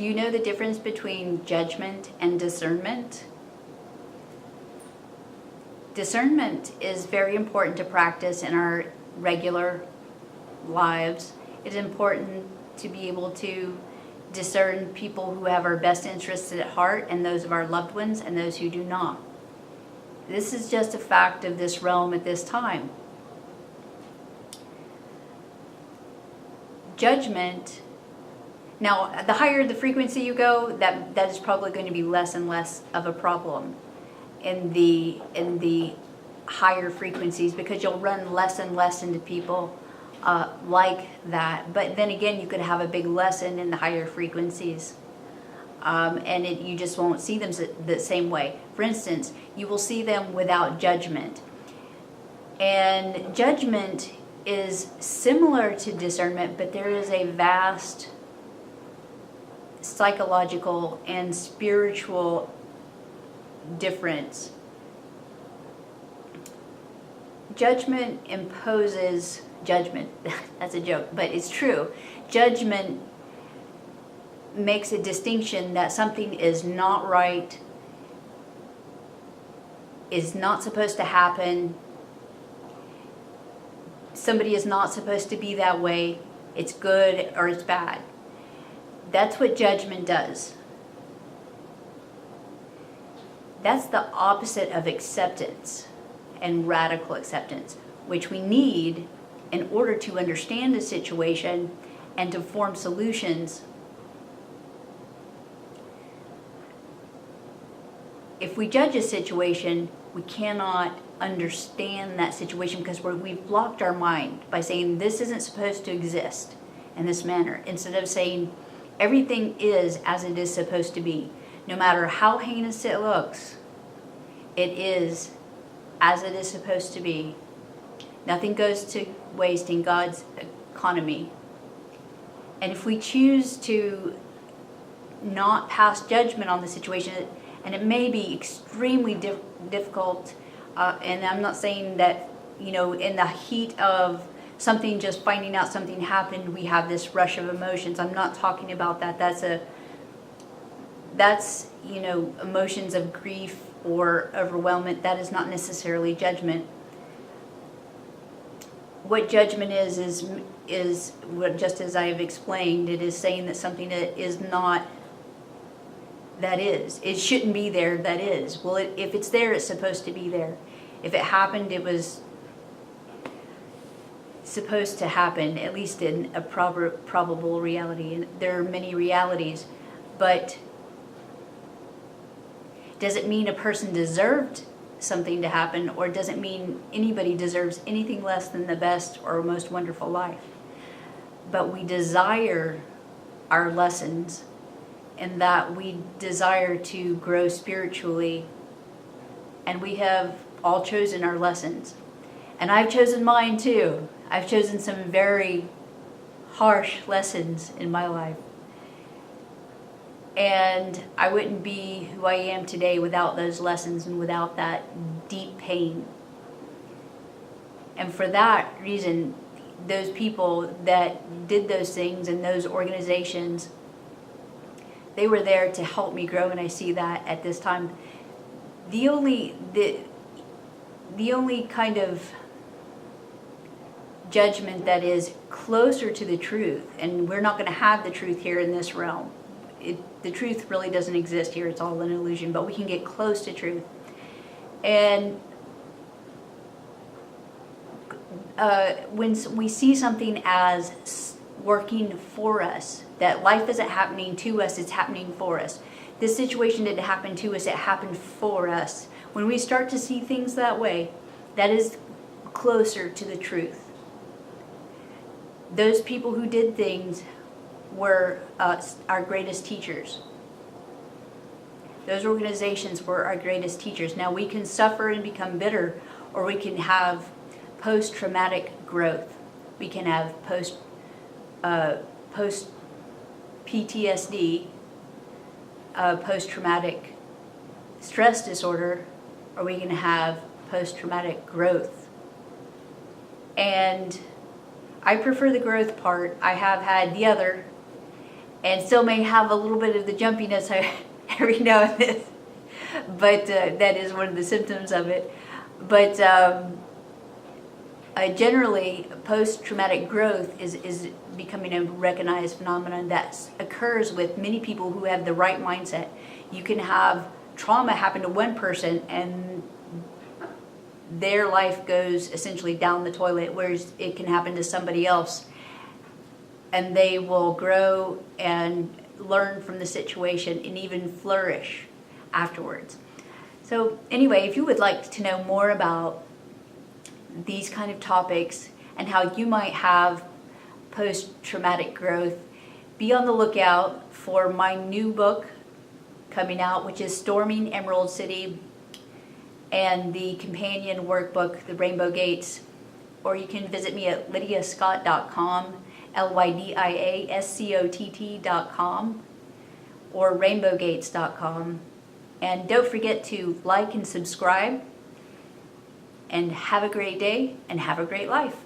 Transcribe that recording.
Do you know the difference between judgment and discernment? Discernment is very important to practice in our regular lives. It's important to be able to discern people who have our best interests at heart and those of our loved ones and those who do not. This is just a fact of this realm at this time. Judgment, now the higher the frequency you go, that is probably going to be less and less of a problem in the higher frequencies, because you'll run less and less into people like that. But then again, you could have a big lesson in the higher frequencies, and you just won't see them the same way. For instance, you will see them without judgment, and judgment is similar to discernment, but there is a vast psychological and spiritual difference. Judgment imposes judgment. That's a joke, but it's true. Judgment makes a distinction that something is not right, is not supposed to happen, somebody is not supposed to be that way, it's good or it's bad. That's what judgment does. That's the opposite of acceptance and radical acceptance, which we need in order to understand the situation and to form solutions. If we judge a situation, we cannot understand that situation because we've blocked our mind by saying this isn't supposed to exist in this manner, instead of saying everything is as it is supposed to be. No matter how heinous it looks, it is as it is supposed to be. Nothing goes to waste in God's economy. And if we choose to not pass judgment on the situation, and it may be extremely difficult, and I'm not saying that, in the heat of something, just finding out something happened, we have this rush of emotions. I'm not talking about that. That's emotions of grief or overwhelmment. That is not necessarily judgment. What judgment is what, just as I have explained, it is saying that something that is not, that is. It shouldn't be there, that is. Well, if it's there, it's supposed to be there. If it happened, it was supposed to happen, at least in a probable reality. And there are many realities, but does it mean a person deserved something to happen, or does it mean anybody deserves anything less than the best or most wonderful life? But we desire our lessons, and that we desire to grow spiritually, and we have all chosen our lessons. And I've chosen mine too. I've chosen some very harsh lessons in my life. And I wouldn't be who I am today without those lessons and without that deep pain. And for that reason, those people that did those things and those organizations, they were there to help me grow, and I see that at this time. The only kind of judgment that is closer to the truth, and we're not going to have the truth here in this realm. The truth really doesn't exist here. It's all an illusion, but we can get close to truth. And when we see something as working for us, that life isn't happening to us, it's happening for us. This situation didn't happen to us, it happened for us. When we start to see things that way, that is closer to the truth. Those people who did things were our greatest teachers. Those organizations were our greatest teachers. Now we can suffer and become bitter, or we can have post-traumatic growth. We can have post-PTSD, post-traumatic stress disorder, or we can have post-traumatic growth. And I prefer the growth part. I have had the other, and still may have a little bit of the jumpiness every now and then, but that is one of the symptoms of it. But generally, post-traumatic growth is becoming a recognized phenomenon that occurs with many people who have the right mindset. You can have trauma happen to one person and their life goes essentially down the toilet, whereas it can happen to somebody else and they will grow and learn from the situation and even flourish afterwards. So anyway, if you would like to know more about these kind of topics and how you might have post-traumatic growth, be on the lookout for my new book coming out, which is Storming Emerald City, and the companion workbook, The Rainbow Gates. Or you can visit me at lydiascott.com, lydiascott.com, or rainbowgates.com. And don't forget to like and subscribe, and have a great day and have a great life.